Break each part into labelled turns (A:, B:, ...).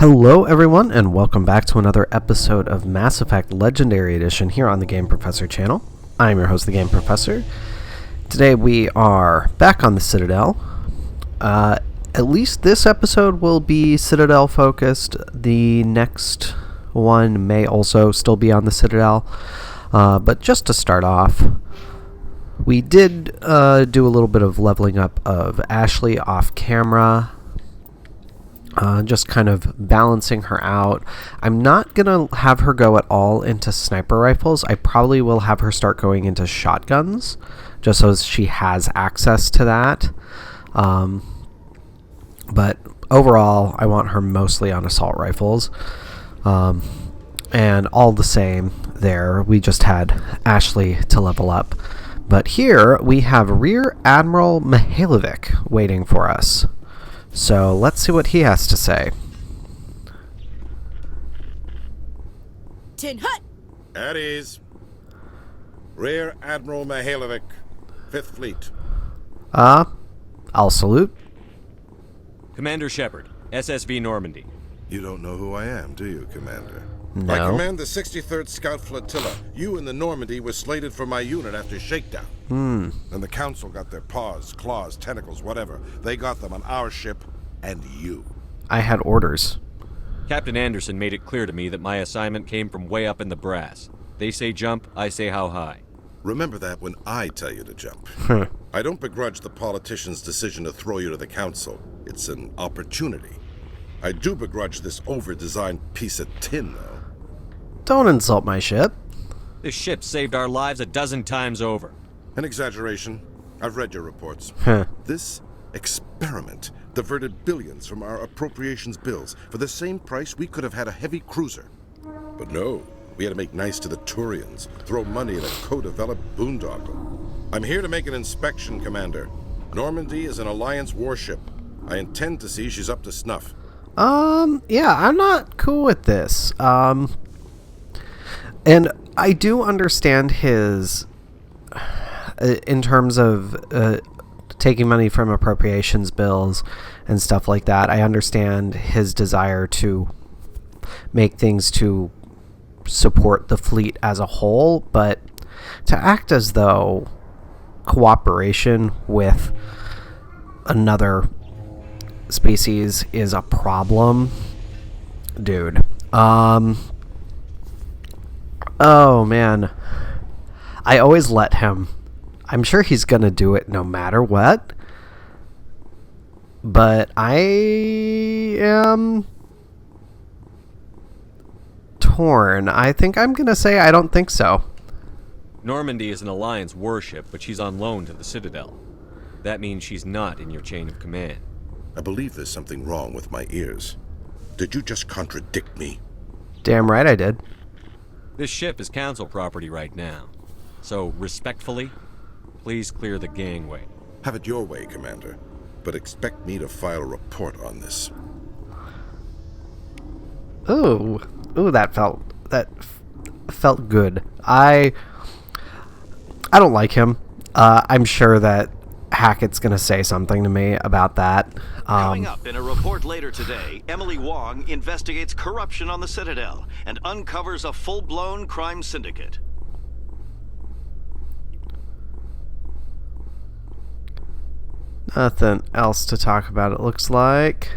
A: Hello everyone, and welcome back to another episode of Mass Effect Legendary Edition here on the Game Professor channel. I'm your host, the Game Professor. Today we are back on the Citadel. At least this episode will be Citadel focused. The next one may also still be on the Citadel. But just to start off, we did do a little bit of leveling up of Ashley off camera. Just kind of balancing her out. I'm not going to have her go at all into sniper rifles. I probably will have her start going into shotguns, just so she has access to that. But overall, I want her mostly on assault rifles. And all the same there, we just had Ashley to level up. But here, we have Rear Admiral Mihailovic waiting for us. So let's see what he has to say.
B: Tin Hut!
C: At ease. Rear Admiral Mihailovic, 5th Fleet.
A: I'll salute.
D: Commander Shepard, SSV Normandy.
C: You don't know who I am, do you, Commander?
A: No.
C: I command the 63rd Scout Flotilla. You and the Normandy were slated for my unit after shakedown. And the Council got their paws, claws, tentacles, whatever. They got them on our ship and you.
A: I had orders.
D: Captain Anderson made it clear to me that my assignment came from way up in the brass. They say jump, I say how high.
C: Remember that when I tell you to jump. I don't begrudge the politician's decision to throw you to the Council. It's an opportunity. I do begrudge this over-designed piece of tin, though.
A: Don't insult my ship.
D: This ship saved our lives a dozen times over.
C: An exaggeration. I've read your reports. This experiment diverted billions from our appropriations bills. For the same price, we could have had a heavy cruiser. But no, we had to make nice to the Turians, throw money at a co-developed boondoggle. I'm here to make an inspection, Commander. Normandy is an Alliance warship. I intend to see she's up to snuff.
A: Yeah, I'm not cool with this. And I do understand his, in terms of taking money from appropriations bills and stuff like that. I understand his desire to make things to support the fleet as a whole, but to act as though cooperation with another species is a problem, dude. Oh man, I always let him. I'm sure he's gonna do it no matter what, but I am torn. I think I'm gonna say I don't think so.
D: Normandy is an Alliance warship, but she's on loan to the Citadel. That means she's not in your chain of command.
C: I believe there's something wrong with my ears. Did you just contradict me?
A: Damn right I did.
D: This ship is Council property right now. So, respectfully, please clear the gangway.
C: Have it your way, Commander. But expect me to file a report on this.
A: Ooh, that felt good. I don't like him. I'm sure that Hackett's gonna say something to me about that.
E: Coming up in a report later today, Emily Wong investigates corruption on the Citadel and uncovers a full-blown crime syndicate.
A: Nothing else to talk about, it looks like.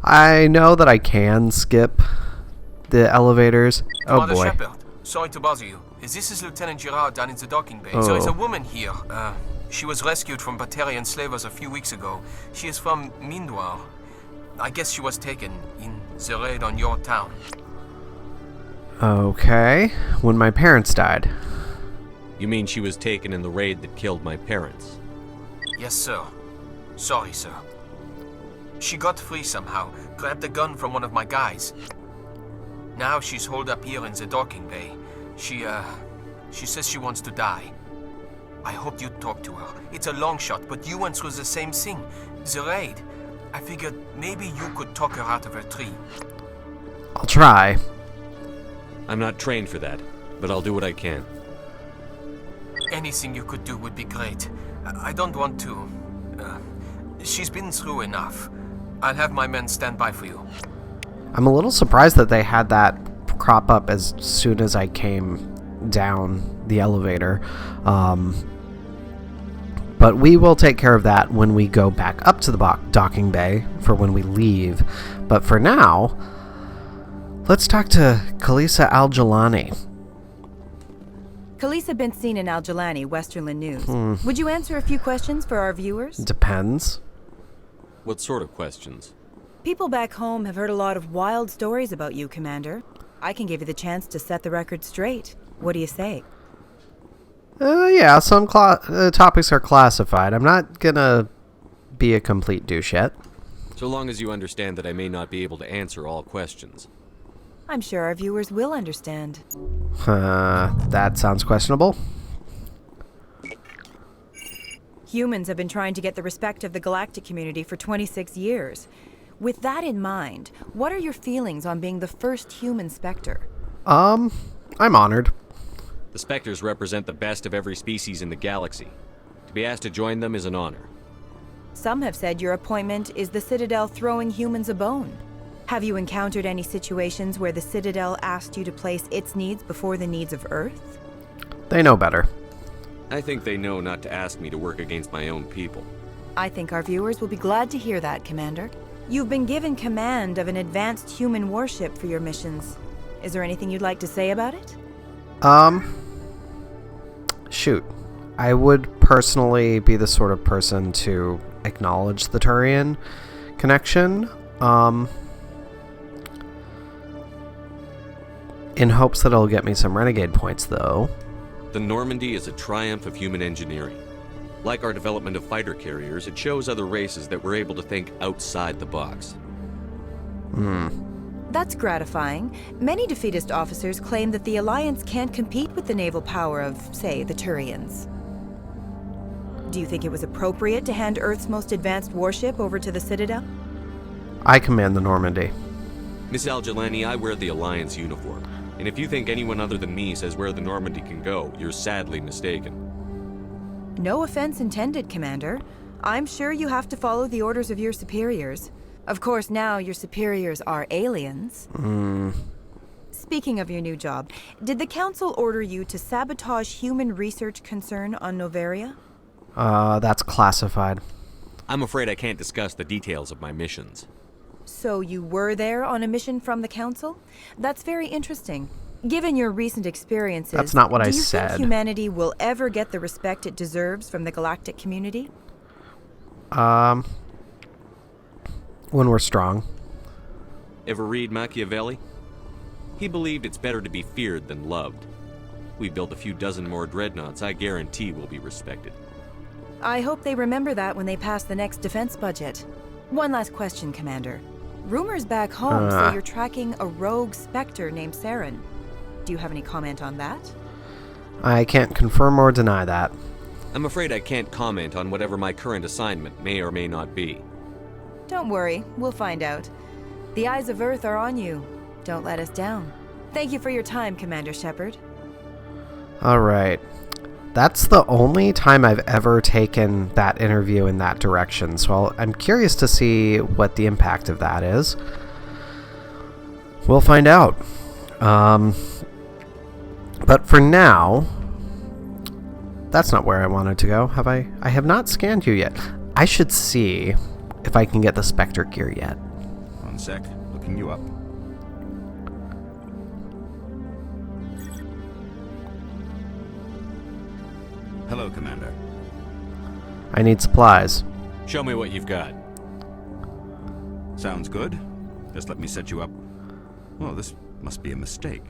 A: I know that I can skip the elevators. Oh
F: Commander
A: boy.
F: Shepard, sorry to bother you. This is Lieutenant Girard down in the docking bay. There is a woman here. She was rescued from Batarian slavers a few weeks ago. She is from Mindwar. I guess she was taken in the raid on your town.
A: Okay. When my parents died.
D: You mean she was taken in the raid that killed my parents?
F: Yes, sir. Sorry, sir. She got free somehow, grabbed a gun from one of my guys. Now she's holed up here in the docking bay. She says she wants to die. I hope you'd talk to her. It's a long shot, but you went through the same thing. The raid. I figured maybe you could talk her out of her tree.
A: I'll try.
D: I'm not trained for that, but I'll do what I can.
F: Anything you could do would be great. I don't want to She's been through enough. I'll have my men stand by for you.
A: I'm a little surprised that they had that crop up as soon as I came down the elevator. But we will take care of that when we go back up to the docking bay for when we leave. But for now, let's talk to Kalisa Al-Jalani.
B: Kalisa been seen in Al-Jalani, Westerland News. Would you answer a few questions for our viewers?
A: Depends.
D: What sort of questions?
B: People back home have heard a lot of wild stories about you, Commander. I can give you the chance to set the record straight. What do you say?
A: Yeah, some topics are classified. I'm not gonna be a complete douche yet.
D: So long as you understand that I may not be able to answer all questions.
B: I'm sure our viewers will understand.
A: That sounds questionable.
B: Humans have been trying to get the respect of the galactic community for 26 years. With that in mind, what are your feelings on being the first human Spectre?
A: I'm honored.
D: The Spectres represent the best of every species in the galaxy. To be asked to join them is an honor.
B: Some have said your appointment is the Citadel throwing humans a bone. Have you encountered any situations where the Citadel asked you to place its needs before the needs of Earth?
A: They know better.
D: I think they know not to ask me to work against my own people.
B: I think our viewers will be glad to hear that, Commander. You've been given command of an advanced human warship for your missions. Is there anything you'd like to say about it?
A: Shoot. I would personally be the sort of person to acknowledge the Turian connection, in hopes that it'll get me some renegade points, though.
D: The Normandy is a triumph of human engineering. Like our development of fighter carriers, it shows other races that we're able to think outside the box.
B: That's gratifying. Many defeatist officers claim that the Alliance can't compete with the naval power of, say, the Turians. Do you think it was appropriate to hand Earth's most advanced warship over to the Citadel?
A: I command the Normandy.
D: Miss Al-Jalani, I wear the Alliance uniform. And if you think anyone other than me says where the Normandy can go, you're sadly mistaken.
B: No offense intended, Commander. I'm sure you have to follow the orders of your superiors. Of course, now your superiors are aliens. Speaking of your new job, did the Council order you to sabotage human research concern on Noveria?
A: That's classified.
D: I'm afraid I can't discuss the details of my missions.
B: So you were there on a mission from the Council? That's very interesting. Given your recent experiences,
A: That's not what I
B: do you
A: said.
B: think humanity will ever get the respect it deserves from the galactic community?
A: When we're strong.
D: Ever read Machiavelli? He believed it's better to be feared than loved. We build a few dozen more dreadnoughts, I guarantee we'll be respected.
B: I hope they remember that when they pass the next defense budget. One last question, Commander. Rumors back home say you're tracking a rogue Spectre named Saren. Do you have any comment on that?
A: I can't confirm or deny that.
D: I'm afraid I can't comment on whatever my current assignment may or may not be.
B: Don't worry, we'll find out. The eyes of Earth are on you. Don't let us down. Thank you for your time, Commander Shepard.
A: Alright. That's the only time I've ever taken that interview in that direction, so I'm curious to see what the impact of that is. We'll find out. But for now, that's not where I wanted to go, have I? I have not scanned you yet. I should see if I can get the Spectre gear yet.
G: One sec, looking you up. Hello, Commander.
A: I need supplies.
D: Show me what you've got.
G: Sounds good. Just let me set you up. Oh, this must be a mistake.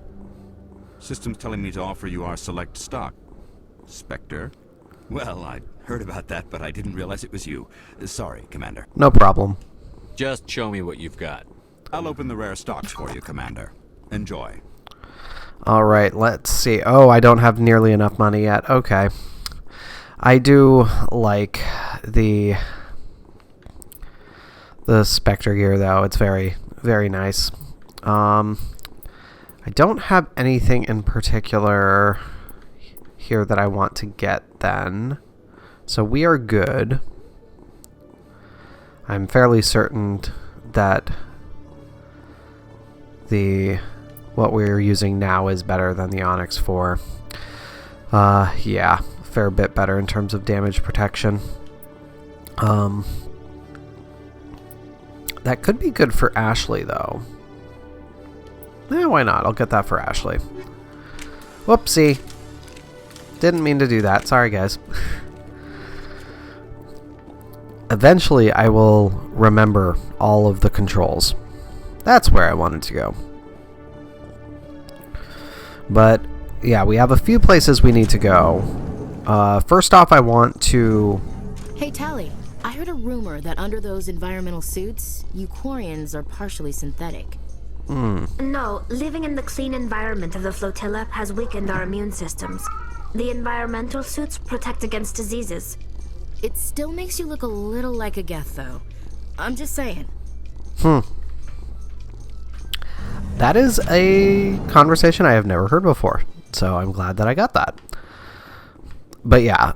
G: System's telling me to offer you our select stock. Spectre? Well, I'd heard about that, but I didn't realize it was you. Sorry, Commander.
A: No problem.
D: Just show me what you've got.
G: I'll open the rare stocks for you, Commander. Enjoy.
A: Alright, let's see. Oh, I don't have nearly enough money yet. Okay. I do like the Spectre gear, though. It's very, very nice. I don't have anything in particular here that I want to get then. So we are good. I'm fairly certain that what we're using now is better than the Onyx 4. Yeah, a fair bit better in terms of damage protection. That could be good for Ashley, though. Why not? I'll get that for Ashley. Whoopsie. Didn't mean to do that. Sorry, guys. Eventually, I will remember all of the controls. That's where I wanted to go. But, yeah, we have a few places we need to go. First off, I want to...
H: Hey, Tally. I heard a rumor that under those environmental suits, Eucorians are partially synthetic.
I: No, living in the clean environment of the flotilla has weakened our immune systems. The environmental suits protect against diseases.
H: It still makes you look a little like a Geth, though. I'm just saying.
A: That is a conversation I have never heard before, so I'm glad that I got that. But yeah,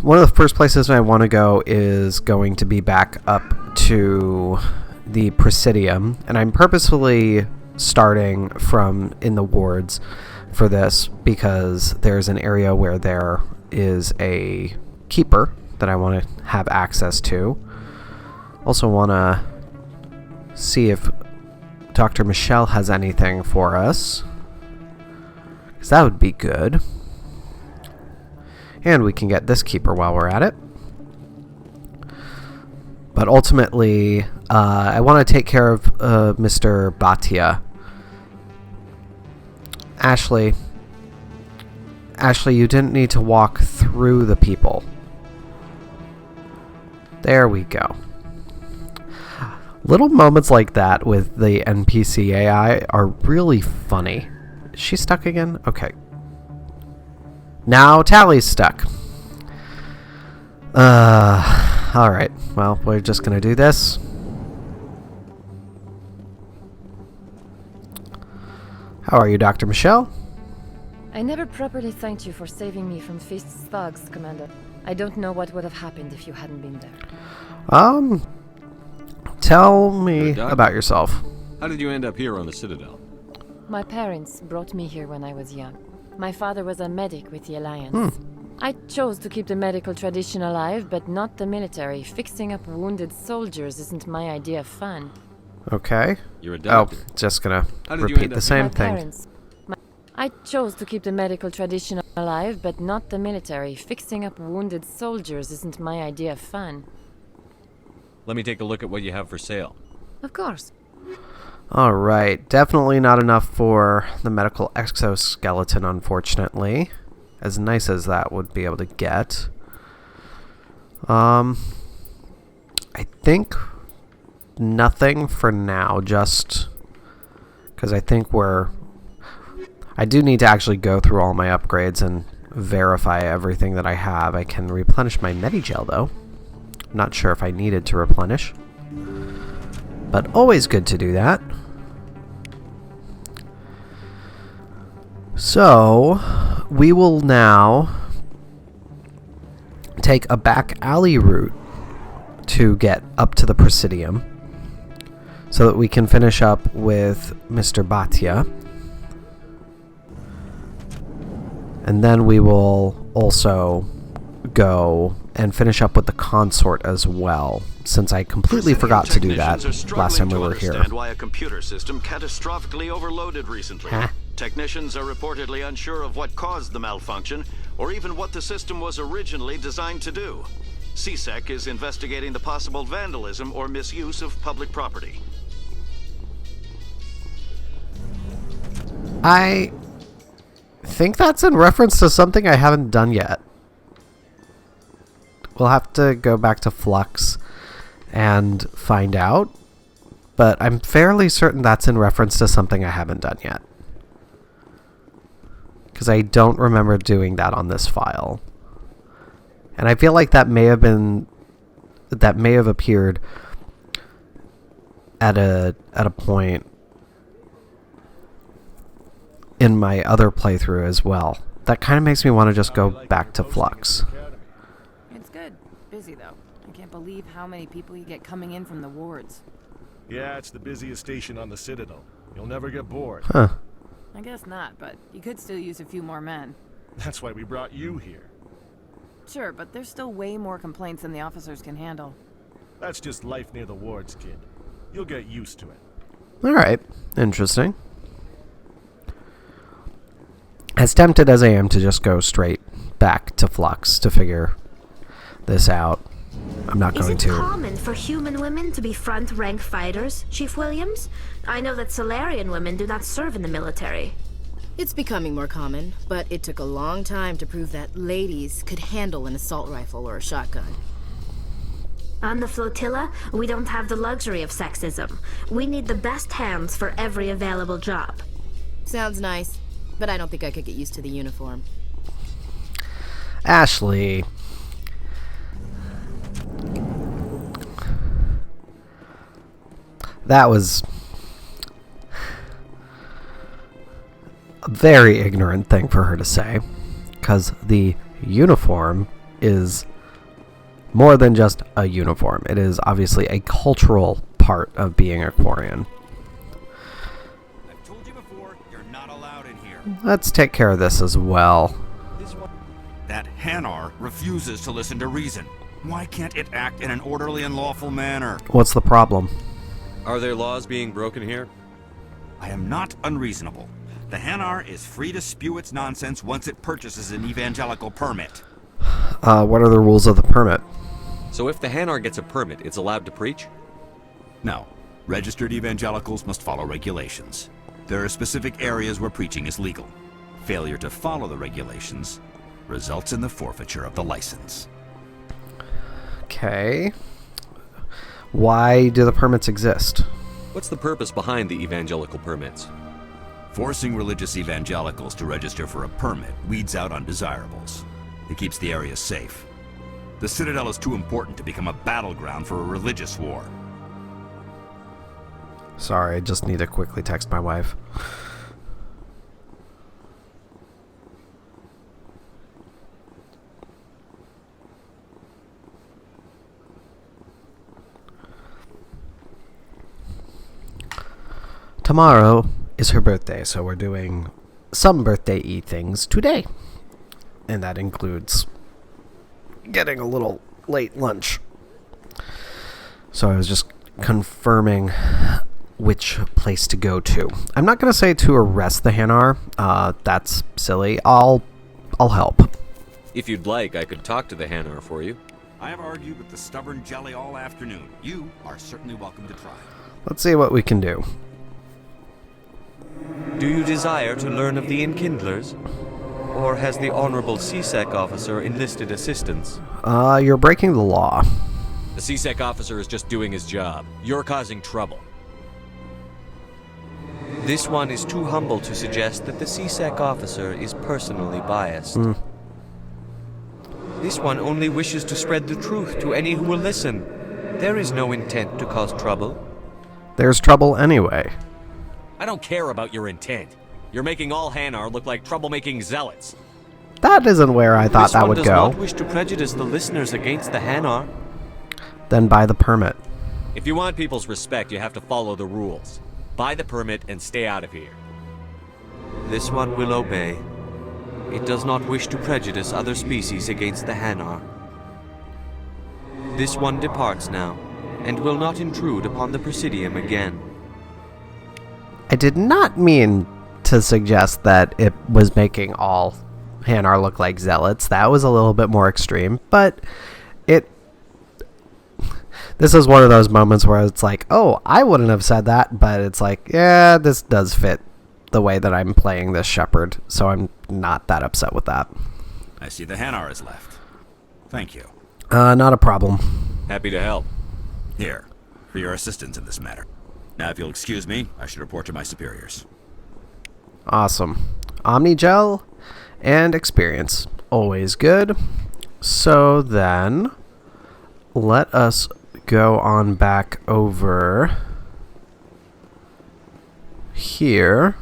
A: one of the first places I want to go is going to be back up to the Presidium, and I'm purposefully starting from in the wards for this because there's an area where there is a keeper that I want to have access to. Also want to see if Dr. Michelle has anything for us, because that would be good. And we can get this keeper while we're at it. But ultimately, I want to take care of Mr. Bhatia. Ashley, you didn't need to walk through the people. There we go. Little moments like that with the NPC AI are really funny. Is she stuck again? Okay. Now Tally's stuck. Alright. Well, we're just gonna do this. How are you, Dr. Michelle?
J: I never properly thanked you for saving me from Feast's thugs, Commander. I don't know what would have happened if you hadn't been there.
A: Tell me about yourself.
D: How did you end up here on the Citadel?
J: My parents brought me here when I was young. My father was a medic with the Alliance. I chose to keep the medical tradition alive, but not the military. Fixing up wounded soldiers isn't my idea of fun.
A: Okay.
D: You're a doctor.
A: Oh, just gonna
D: How did you
A: repeat
D: end
A: the
D: up
A: same
J: My
A: thing.
J: parents. I chose to keep the medical tradition alive, but not the military. Fixing up wounded soldiers isn't my idea of fun.
D: Let me take a look at what you have for sale.
J: Of course.
A: Alright, definitely not enough for the medical exoskeleton, unfortunately. As nice as that would be able to get. I think nothing for now, just because I think I do need to actually go through all my upgrades and verify everything that I have. I can replenish my Medigel, though. I'm not sure if I needed to replenish, but always good to do that. So, we will now take a back alley route to get up to the Presidium so that we can finish up with Mr. Bhatia. And then we will also go and finish up with the consort as well, since I completely forgot to do that last time we were here.
E: Understand why a computer system catastrophically overloaded recently. Technicians are reportedly unsure of what caused the malfunction, or even what the system was originally designed to do. CSEC is investigating the possible vandalism or misuse of public property.
A: I think that's in reference to something I haven't done yet. We'll have to go back to Flux and find out, but I'm fairly certain that's in reference to something I haven't done yet. Because I don't remember doing that on this file. And I feel like that may have appeared at a point in my other playthrough as well. That kind of makes me want to just go back to Flux.
B: It's good. Busy, though. I can't
K: believe how many people you get coming in from the wards.
L: Yeah, it's the busiest station on the Citadel. You'll never get bored.
A: Huh.
K: I guess not, but you could still use a few more men.
L: That's why we brought you here.
K: Sure, but there's still way more complaints than the officers can handle.
L: That's just life near the wards, kid. You'll get used to it.
A: Alright. Interesting. As tempted as I am to just go straight back to Flux to figure this out, I'm not going to.
I: Is it common for human women to be front-rank fighters, Chief Williams? I know that Solarian women do not serve in the military.
H: It's becoming more common, but it took a long time to prove that ladies could handle an assault rifle or a shotgun.
I: On the flotilla, we don't have the luxury of sexism. We need the best hands for every available job.
H: Sounds nice, but I don't think I could get used to the uniform.
A: Ashley. That was a very ignorant thing for her to say, because the uniform is more than just a uniform. It is obviously a cultural part of being a Quarian.
G: I've told you before, you're not allowed in here.
A: Let's take care of this as well.
G: That Hanar refuses to listen to reason. Why can't it act in an orderly and lawful manner?
A: What's the problem?
D: Are there laws being broken here?
G: I am not unreasonable. The Hanar is free to spew its nonsense once it purchases an evangelical permit.
A: What are the rules of the permit?
D: So if the Hanar gets a permit, it's allowed to preach?
G: No. Registered evangelicals must follow regulations. There are specific areas where preaching is legal. Failure to follow the regulations results in the forfeiture of the license.
A: Okay. Why do the permits exist?
D: What's the purpose behind the evangelical permits?
G: Forcing religious evangelicals to register for a permit weeds out undesirables. It keeps the area safe. The Citadel is too important to become a battleground for a religious war.
A: Sorry, I just need to quickly text my wife. Tomorrow is her birthday, so we're doing some birthday-y things today. And that includes getting a little late lunch. So I was just confirming which place to go to. I'm not going to say to arrest the Hanar. That's silly. I'll help.
D: If you'd like, I could talk to the Hanar for you.
G: I have argued with the stubborn jelly all afternoon. You are certainly welcome to try.
A: Let's see what we can do.
M: Do you desire to learn of the Enkindlers? Or has the Honorable CSEC officer enlisted assistance?
A: You're breaking the law.
D: The CSEC officer is just doing his job. You're causing trouble.
M: This one is too humble to suggest that the CSEC officer is personally biased. This one only wishes to spread the truth to any who will listen. There is no intent to cause trouble.
A: There's trouble anyway.
D: I don't care about your intent. You're making all Hanar look like troublemaking zealots.
A: That isn't where I thought that would go.
M: This one does not wish to prejudice the listeners against the Hanar.
A: Then buy the permit.
D: If you want people's respect, you have to follow the rules. Buy the permit and stay out of here.
M: This one will obey. It does not wish to prejudice other species against the Hanar. This one departs now, and will not intrude upon the Presidium again.
A: I did not mean to suggest that it was making all Hanar look like zealots. That was a little bit more extreme, but this is one of those moments where it's like, oh, I wouldn't have said that, but it's like, yeah, this does fit the way that I'm playing this shepherd, so I'm not that upset with that.
G: I see the Hanar is left. Thank you.
A: Not a problem.
D: Happy to help.
G: Here, for your assistance in this matter. Now, if you'll excuse me, I should report to my superiors.
A: Awesome. Omnigel and experience. Always good. So then, let us go on back over here.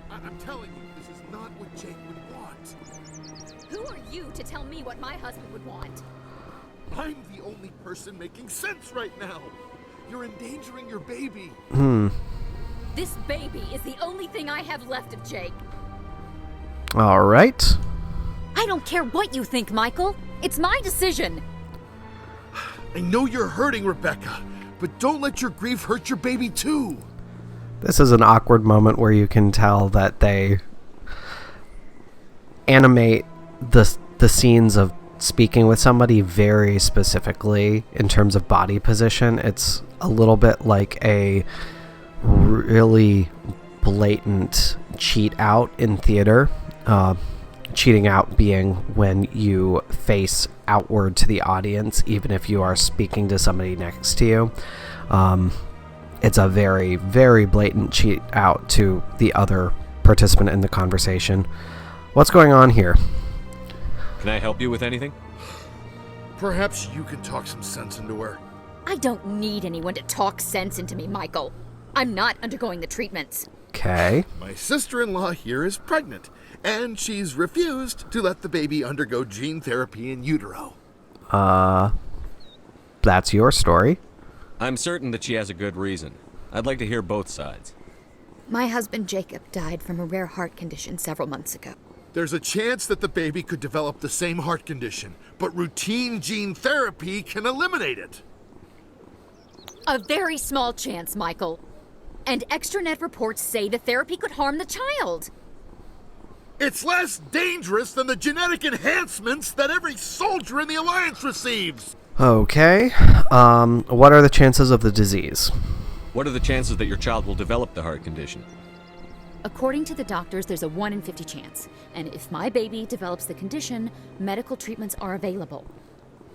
C: I'm telling you, this is not what Jake would want.
L: person making sense right now. You're endangering your baby.
N: This baby is the only thing I have left of Jake.
A: All right.
N: I don't care what you think, Michael. It's my decision.
L: I know you're hurting, Rebecca, but don't let your grief hurt your baby too.
A: This is an awkward moment where you can tell that they animate the scenes of speaking with somebody very specifically in terms of body position. It's a little bit like a really blatant cheat out in theater. Cheating out being when you face outward to the audience, even if you are speaking to somebody next to you. It's a very, very blatant cheat out to the other participant in the conversation. What's going on here?
D: Can I help you with anything?
L: Perhaps you can talk some sense into her.
N: I don't need anyone to talk sense into me, Michael. I'm not undergoing the treatments.
A: Okay.
L: My sister-in-law here is pregnant, and she's refused to let the baby undergo gene therapy in utero.
A: That's your story.
D: I'm certain that she has a good reason. I'd like to hear both sides.
N: My husband Jacob died from a rare heart condition several months ago.
L: There's a chance that the baby could develop the same heart condition, but routine gene therapy can eliminate it.
N: A very small chance, Michael. And extranet reports say the therapy could harm the child.
L: It's less dangerous than the genetic enhancements that every soldier in the Alliance receives.
A: Okay. What are the chances of the disease?
D: What are the chances that your child will develop the heart condition?
N: According to the doctors, there's a 1 in 50 chance. And if my baby develops the condition, medical treatments are available.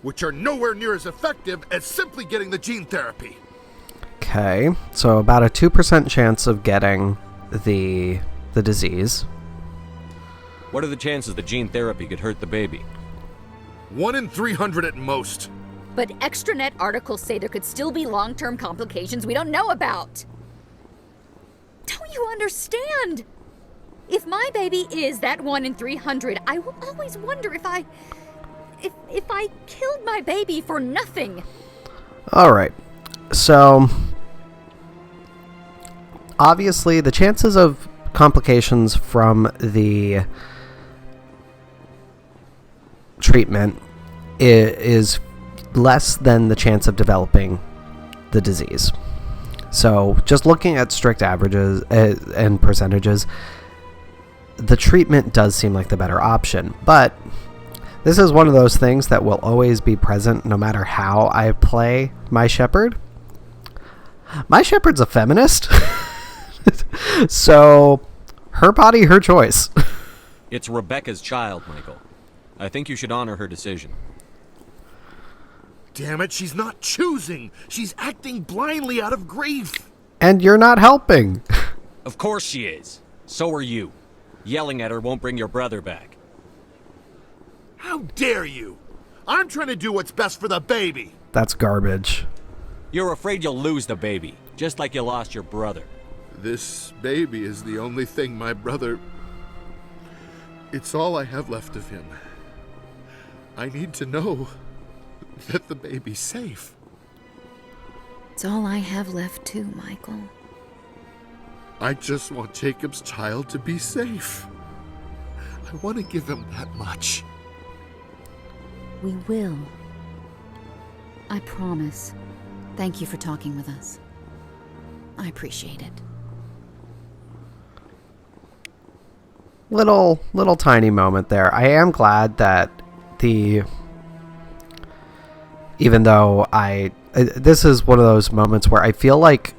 L: Which are nowhere near as effective as simply getting the gene therapy.
A: Okay, so about a 2% chance of getting the disease.
D: What are the chances that gene therapy could hurt the baby?
L: 1 in 300 at most.
N: But extranet articles say there could still be long-term complications we don't know about. Don't you understand? If my baby is that 1 in 300, I will always wonder if I killed my baby for nothing.
A: All right. So obviously the chances of complications from the treatment is less than the chance of developing the disease. So just looking at strict averages and percentages, the treatment does seem like the better option. But this is one of those things that will always be present no matter how I play my shepherd. My shepherd's a feminist. So her body, her choice.
D: It's Rebecca's child, Michael. I think you should honor her decision.
L: Damn it, she's not choosing. She's acting blindly out of grief.
A: And you're not helping.
D: Of course she is. So are you. Yelling at her won't bring your brother back.
L: How dare you? I'm trying to do what's best for the baby.
A: That's garbage.
D: You're afraid you'll lose the baby, just like you lost your brother.
L: This baby is the only thing my brother... It's all I have left of him. I need to know that the baby's safe.
N: It's all I have left too, Michael.
L: I just want Jacob's child to be safe. I want to give him that much.
N: We will. I promise. Thank you for talking with us. I appreciate it.
A: Little tiny moment there. I am glad that even though this is one of those moments where I feel like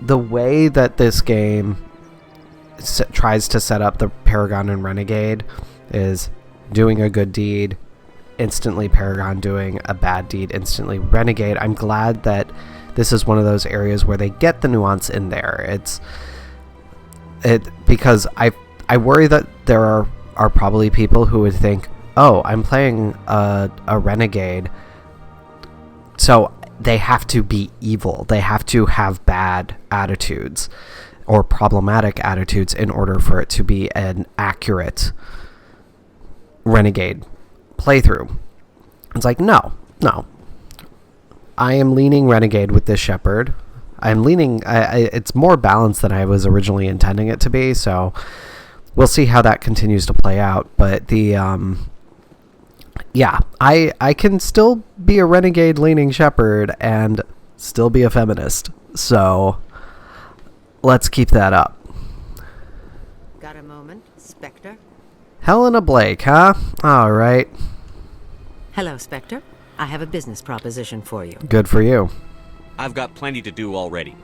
A: the way that this game tries to set up the Paragon and Renegade is doing a good deed, instantly Paragon, doing a bad deed, instantly Renegade. I'm glad that this is one of those areas where they get the nuance in there. Because I worry that there are probably people who would think, oh, I'm playing a Renegade, so they have to be evil. They have to have bad attitudes or problematic attitudes in order for it to be an accurate Renegade playthrough. It's like, no. I am leaning renegade with this shepherd. I'm leaning... it's more balanced than I was originally intending it to be, so we'll see how that continues to play out. But the... yeah, I can still be a renegade leaning shepherd and still be a feminist. So let's keep that up.
O: Got a moment, Spectre?
A: Helena Blake, huh? All right.
O: Hello, Spectre. I have a business proposition for you.
A: Good for you.
D: I've got plenty to do already.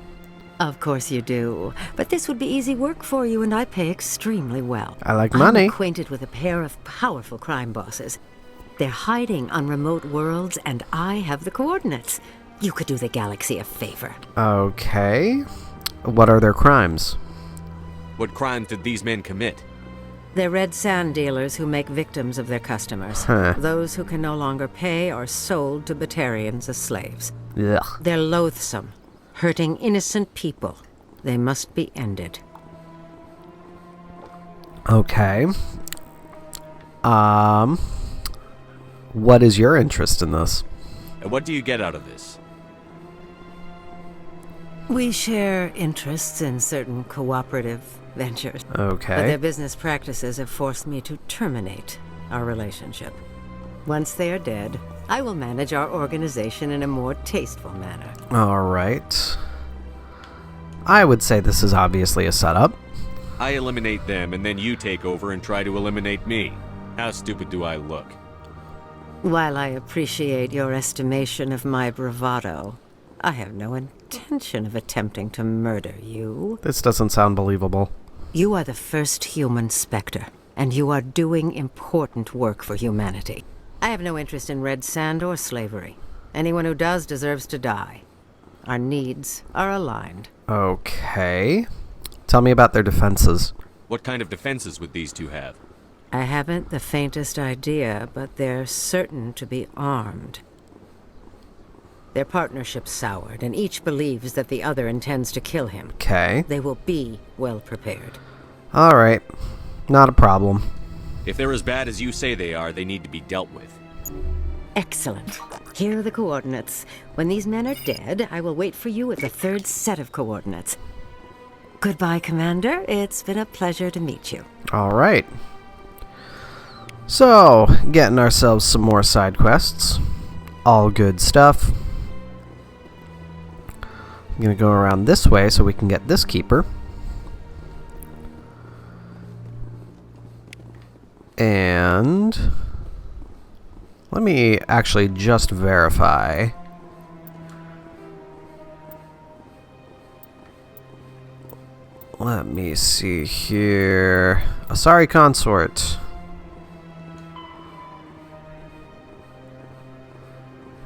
O: Of course you do. But this would be easy work for you, and I pay extremely well.
A: I like money.
O: I'm acquainted with a pair of powerful crime bosses. They're hiding on remote worlds, and I have the coordinates. You could do the galaxy a favor.
A: Okay. What are their crimes?
D: What crimes did these men commit?
O: They're red sand dealers who make victims of their customers.
A: Huh.
O: Those who can no longer pay are sold to Batarians as slaves.
A: Ugh.
O: They're loathsome, hurting innocent people. They must be ended.
A: Okay. What is your interest in this?
D: And what do you get out of this?
O: We share interests in certain cooperative ventures.
A: Okay.
O: But their business practices have forced me to terminate our relationship. Once they are dead, I will manage our organization in a more tasteful manner.
A: All right. I would say this is obviously a setup.
D: I eliminate them, and then you take over and try to eliminate me. How stupid do I look?
O: While I appreciate your estimation of my bravado, I have no intention of attempting to murder you.
A: This doesn't sound believable.
O: You are the first human Spectre, and you are doing important work for humanity. I have no interest in red sand or slavery. Anyone who does deserves to die. Our needs are aligned.
A: Okay. Tell me about their defenses.
D: What kind of defenses would these two have?
O: I haven't the faintest idea, but they're certain to be armed. Their partnership's soured, and each believes that the other intends to kill him.
A: Okay.
O: They will be well prepared.
A: All right. Not a problem.
D: If they're as bad as you say they are, they need to be dealt with.
O: Excellent. Here are the coordinates. When these men are dead, I will wait for you at the third set of coordinates. Goodbye, Commander. It's been a pleasure to meet you.
A: All right. So, getting ourselves some more side quests. All good stuff. I'm going to go around this way so we can get this keeper. And let me actually just verify. Let me see here. Asari Consort.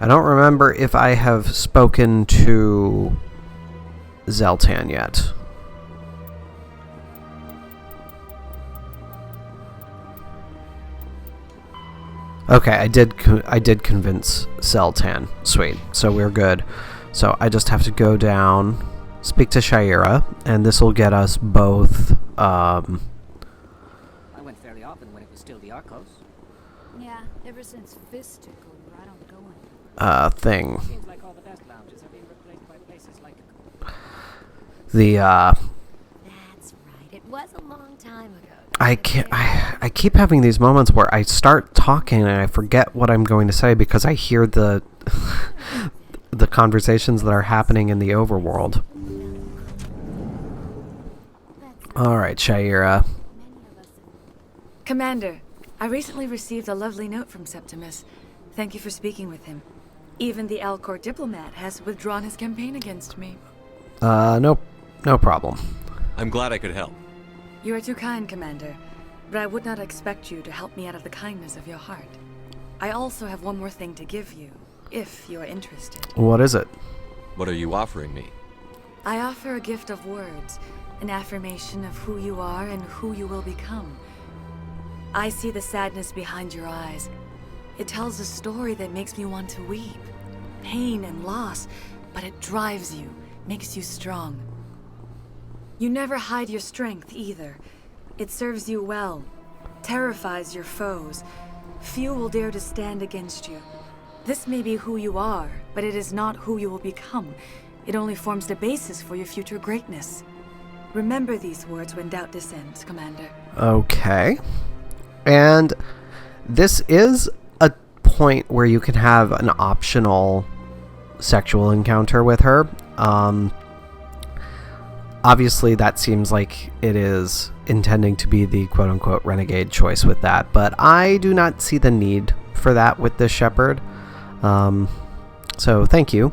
A: I don't remember if I have spoken to Zeltan yet. Okay, I did convince Zeltan. Sweet. So we're good. So I just have to go down, speak to Shaira, and this will get us both
P: I went fairly often when it was still the Arcos.
Q: Yeah, ever since Fist took over, I don't go in.
A: Thing.
P: Seems like all the best lounges are being replaced by places like
A: The
Q: That's right. It was a long time ago.
A: I keep having these moments where I start talking and I forget what I'm going to say because I hear the the conversations that are happening in the overworld. All right, Shaira.
B: Commander, I recently received a lovely note from Septimus. Thank you for speaking with him. Even the Alcor diplomat has withdrawn his campaign against me.
A: No problem.
D: I'm glad I could help.
B: You are too kind, Commander, but I would not expect you to help me out of the kindness of your heart. I also have one more thing to give you, if you are interested.
A: What is it?
D: What are you offering me?
B: I offer a gift of words, an affirmation of who you are and who you will become. I see the sadness behind your eyes. It tells a story that makes me want to weep. Pain and loss, but it drives you, makes you strong. You never hide your strength either. It serves you well, terrifies your foes. Few will dare to stand against you.
R: This may be who you are, but it is not who you will become. It only forms the basis for your future greatness. Remember these words when doubt descends, Commander.
A: Okay. And this is a point where you can have an optional sexual encounter with her. Obviously, that seems like it is intending to be the quote-unquote renegade choice with that, but I do not see the need for that with this shepherd. So, thank you.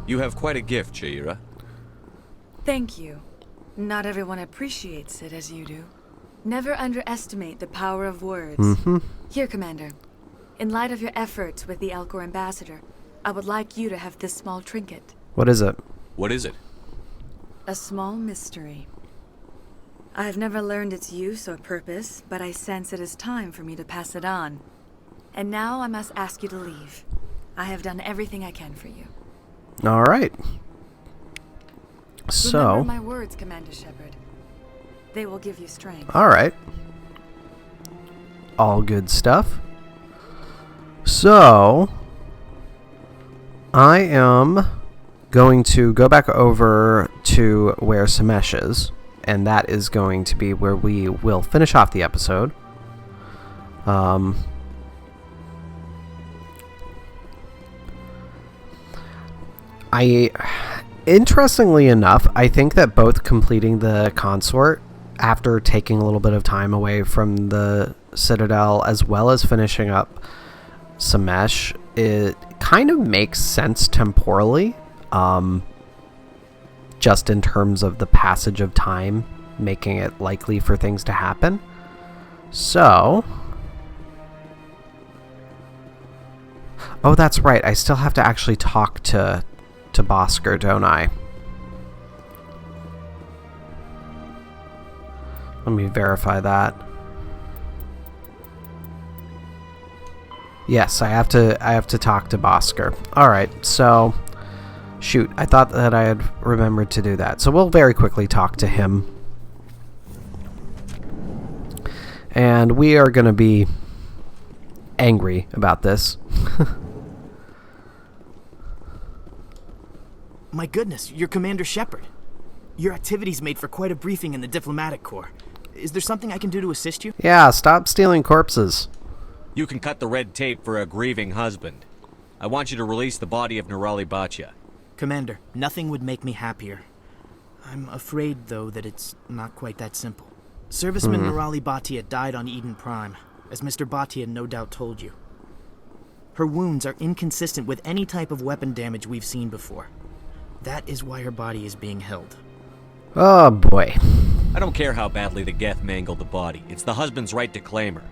D: You have quite a gift, Shaira.
R: Thank you. Not everyone appreciates it as you do. Never underestimate the power of words. Here, Commander. In light of your efforts with the Elcor ambassador, I would like you to have this small trinket.
A: What is it?
D: What is it?
R: A small mystery. I have never learned its use or purpose, but I sense it is time for me to pass it on. And now I must ask you to leave. I have done everything I can for you.
A: All right. So.
R: Remember my words, Commander Shepard. They will give you strength.
A: All right. All good stuff. So, I am going to go back over to where Samesh is, and that is going to be where we will finish off the episode. Interestingly enough, I think that both completing the consort after taking a little bit of time away from the Citadel as well as finishing up Samesh, it kind of makes sense temporally, just in terms of the passage of time, making it likely for things to happen. So, oh, that's right, I still have to actually talk to Bosker, don't I? Let me verify that. Yes, I have to talk to Bosker. All right, so shoot, I thought that I had remembered to do that. So we'll very quickly talk to him. And we are going to be angry about this.
S: My goodness, you're Commander Shepard. Your activities made for quite a briefing in the diplomatic corps. Is there something I can do to assist you?
A: Yeah, stop stealing corpses.
D: You can cut the red tape for a grieving husband. I want you to release the body of Nerali Bachya.
S: Commander, nothing would make me happier. I'm afraid, though, that it's not quite that simple. Serviceman Nerali Bachya died on Eden Prime, as Mr. Bachya no doubt told you. Her wounds are inconsistent with any type of weapon damage we've seen before. That is why her body is being held.
A: Oh, boy.
D: I don't care how badly the Geth mangled the body. It's the husband's right to claim her.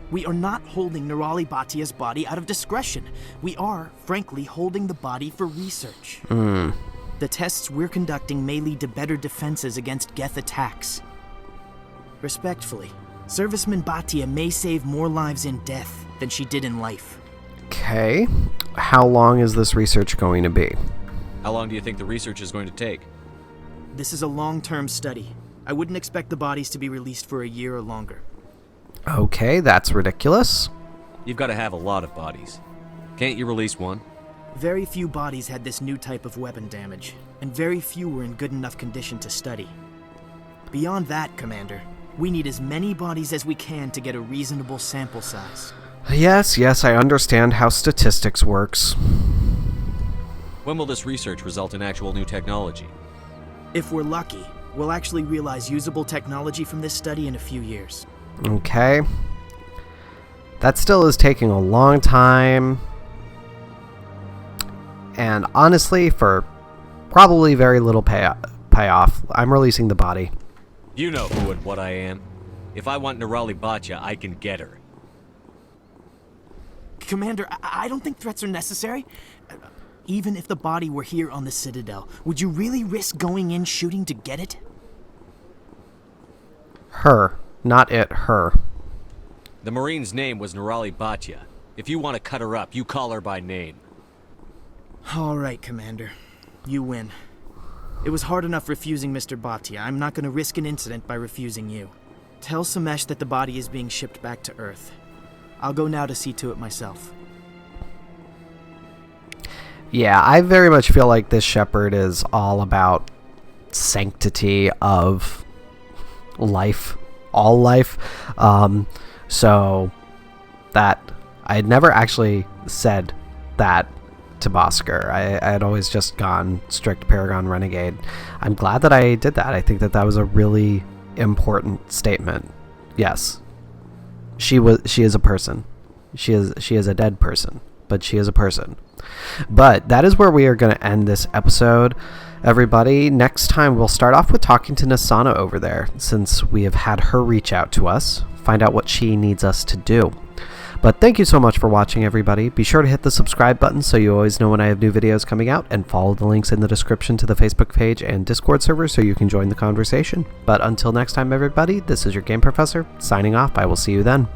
S: We are not holding Nerali Bachya's body out of discretion. We are, frankly, holding the body for research. The tests we're conducting may lead to better defenses against Geth attacks. Respectfully, Serviceman Bachya may save more lives in death than she did in life.
A: Okay. How long is this research going to be?
D: How long do you think the research is going to take?
S: This is a long-term study. I wouldn't expect the bodies to be released for a year or longer.
A: Okay, that's ridiculous.
D: You've got to have a lot of bodies. Can't you release one?
S: Very few bodies had this new type of weapon damage, and very few were in good enough condition to study. Beyond that, Commander, we need as many bodies as we can to get a reasonable sample size.
A: Yes, I understand how statistics works.
D: When will this research result in actual new technology?
S: If we're lucky, we'll actually realize usable technology from this study in a few years.
A: Okay. That still is taking a long time. And honestly, for probably very little payoff, I'm releasing the body.
D: You know who and what I am. If I want Nerali Bachya, I can get her.
S: Commander, I don't think threats are necessary. Even if the body were here on the Citadel, would you really risk going in shooting to get it?
A: Her, not it, her.
D: The Marine's name was Nerali Bachya. If you want to cut her up, you call her by name.
S: All right, Commander. You win. It was hard enough refusing Mr. Bachya. I'm not going to risk an incident by refusing you. Tell Samesh that the body is being shipped back to Earth. I'll go now to see to it myself.
A: Yeah, I very much feel like this shepherd is all about sanctity of life, all life. So that I had never actually said that to Bosker. I had always just gone strict Paragon Renegade. I'm glad that I did that. I think that that was a really important statement. Yes, she is a person. She is a dead person, but she is a person. But that is where we are going to end this episode, everybody. Next time we'll start off with talking to Nasana over there, since we have had her reach out to us, find out what she needs us to do. But thank you so much for watching, everybody. Be sure to hit the subscribe button so you always know when I have new videos coming out, and follow the links in the description to the Facebook page and Discord server so you can join the conversation. But until next time, everybody, this is your Game Professor, signing off. I will see you then.